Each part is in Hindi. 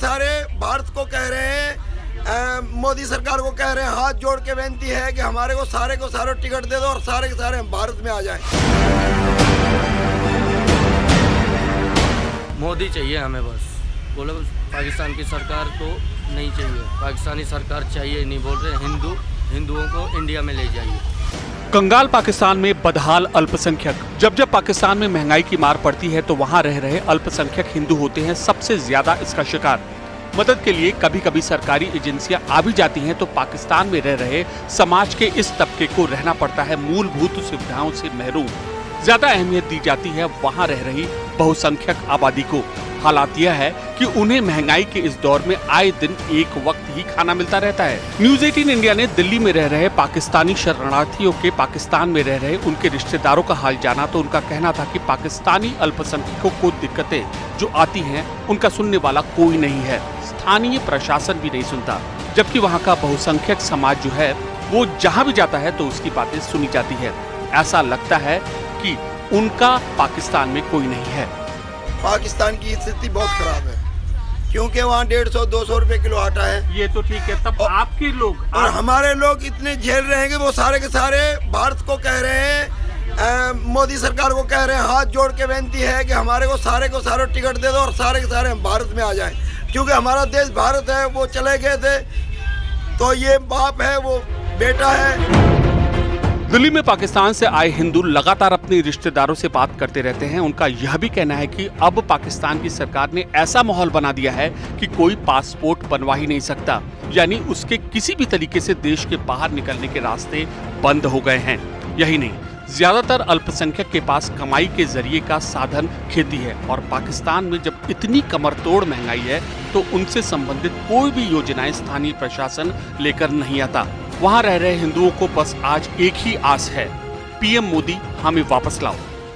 सारे भारत को कह रहे हैं, मोदी सरकार को कह रहे हैं, हाथ जोड़ के विनती है कि हमारे को सारे टिकट दे दो और सारे के सारे हम भारत में आ जाएं। मोदी चाहिए हमें, बस बोले पाकिस्तान की सरकार तो नहीं चाहिए, पाकिस्तानी सरकार चाहिए नहीं, बोल रहे हिंदुओं को इंडिया में ले जाइए। कंगाल पाकिस्तान में बदहाल अल्पसंख्यक। जब पाकिस्तान में महंगाई की मार पड़ती है तो वहां रह रहे अल्पसंख्यक हिंदू होते हैं सबसे ज्यादा इसका शिकार। मदद के लिए कभी कभी सरकारी एजेंसियां आ भी जाती हैं तो पाकिस्तान में रह रहे समाज के इस तबके को रहना पड़ता है मूलभूत सुविधाओं से महरूम। ज्यादा अहमियत दी जाती है वहां रह रही बहुसंख्यक आबादी को। हालात यह है कि उन्हें महंगाई के इस दौर में आए दिन एक वक्त ही खाना मिलता रहता है। न्यूज़ 18 इंडिया ने दिल्ली में रह रहे पाकिस्तानी शरणार्थियों के पाकिस्तान में रह रहे उनके रिश्तेदारों का हाल जाना तो उनका कहना था कि पाकिस्तानी अल्पसंख्यकों को दिक्कतें जो आती हैं उनका सुनने वाला कोई नहीं है, स्थानीय प्रशासन भी नहीं सुनता, जबकि वहाँ का बहुसंख्यक समाज जो है वो जहाँ भी जाता है तो उसकी बातें सुनी जाती है। ऐसा लगता है कि उनका पाकिस्तान में कोई नहीं है। पाकिस्तान की स्थिति बहुत खराब है क्योंकि वहाँ 150-200 रुपए किलो आटा है। ये तो ठीक है, तब आपके लोग और हमारे लोग इतने झेल रहे हैं कि वो सारे के सारे भारत को कह रहे हैं, मोदी सरकार को कह रहे हैं, हाथ जोड़ के विनती है कि हमारे को सारे टिकट दे दो और सारे के सारे हम भारत में आ जाएं, क्योंकि हमारा देश भारत है। वो चले गए थे तो ये बाप है, वो बेटा है। दिल्ली में पाकिस्तान से आए हिंदू लगातार अपने रिश्तेदारों से बात करते रहते हैं। उनका यह भी कहना है कि अब पाकिस्तान की सरकार ने ऐसा माहौल बना दिया है कि कोई पासपोर्ट बनवा ही नहीं सकता, यानी उसके किसी भी तरीके से देश के बाहर निकलने के रास्ते बंद हो गए हैं। यही नहीं, ज्यादातर अल्पसंख्यक के पास कमाई के जरिए का साधन खेती है और पाकिस्तान में जब इतनी कमरतोड़ महंगाई है तो उनसे संबंधित कोई भी योजनाएं स्थानीय प्रशासन लेकर नहीं आता। वहां रह रहे हिंदुओं को बस आज एक ही आस है, पीएम मोदी हमें वापस लाओ।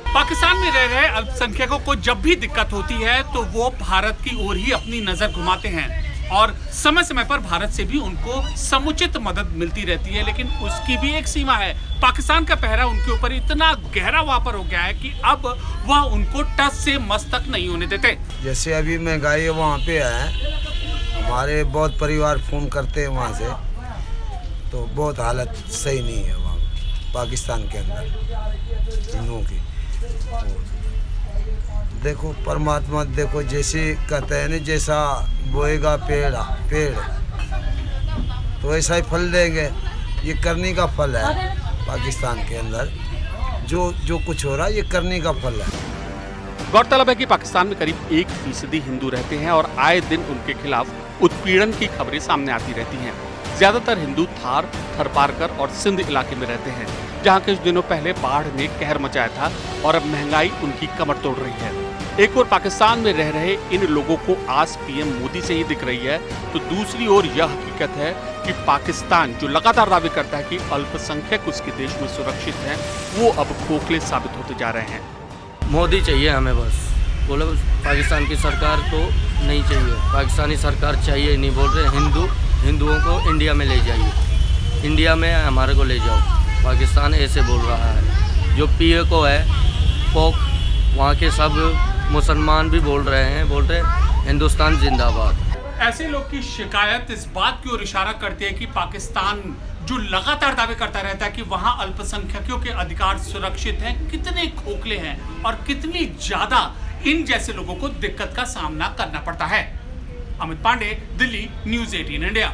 पाकिस्तान में रह रहे अल्पसंख्यकों को जब भी दिक्कत होती है तो वो भारत की ओर ही अपनी नजर घुमाते हैं और समय समय पर भारत से भी उनको समुचित मदद मिलती रहती है, लेकिन उसकी भी एक सीमा है। पाकिस्तान का पहरा उनके ऊपर इतना गहरा वापर हो गया है कि अब वह उनको टस से मस तक नहीं होने देते। जैसे अभी महंगाई वहाँ पे है, हमारे बहुत परिवार फोन करते हैं वहाँ से, तो बहुत हालत सही नहीं है वहाँ पाकिस्तान के अंदर हिंदुओं की। देखो परमात्मा, देखो जैसे कहते हैं ना, जैसा बोएगा पेड़ तो ऐसा ही फल देंगे। ये करने का फल है पाकिस्तान के अंदर, जो कुछ हो रहा है ये करने का फल है। गौरतलब है कि पाकिस्तान में करीब 1% हिंदू रहते हैं और आए दिन उनके खिलाफ उत्पीड़न की खबरें सामने आती रहती हैं। ज्यादातर हिंदू थार, थरपारकर और सिंध इलाके में रहते हैं, जहां कुछ दिनों पहले बाढ़ ने कहर मचाया था और अब महंगाई उनकी कमर तोड़ रही है। एक ओर पाकिस्तान में रह रहे इन लोगों को आस पीएम मोदी से ही दिख रही है, तो दूसरी ओर यह हकीकत है कि पाकिस्तान जो लगातार दावे करता है कि अल्पसंख्यक उसके देश में सुरक्षित हैं, वो अब खोखले साबित होते जा रहे हैं। मोदी चाहिए हमें, बस बोले पाकिस्तान की सरकार तो नहीं चाहिए, पाकिस्तानी सरकार चाहिए नहीं, बोल रहे हिंदुओं को इंडिया में ले जाइए, इंडिया में हमारे को ले जाओ। पाकिस्तान ऐसे बोल रहा है। जो पीए को है पोप, वहाँ के सब मुसलमान भी बोल रहे हिंदुस्तान जिंदाबाद। ऐसे लोग की शिकायत इस बात की ओर इशारा करती है कि पाकिस्तान जो लगातार दावे करता रहता है कि वहाँ अल्पसंख्यकों के अधिकार सुरक्षित हैं, कितने खोखले हैं और कितनी ज्यादा इन जैसे लोगों को दिक्कत का सामना करना पड़ता है। Amit Pandey, Delhi, news 18 India.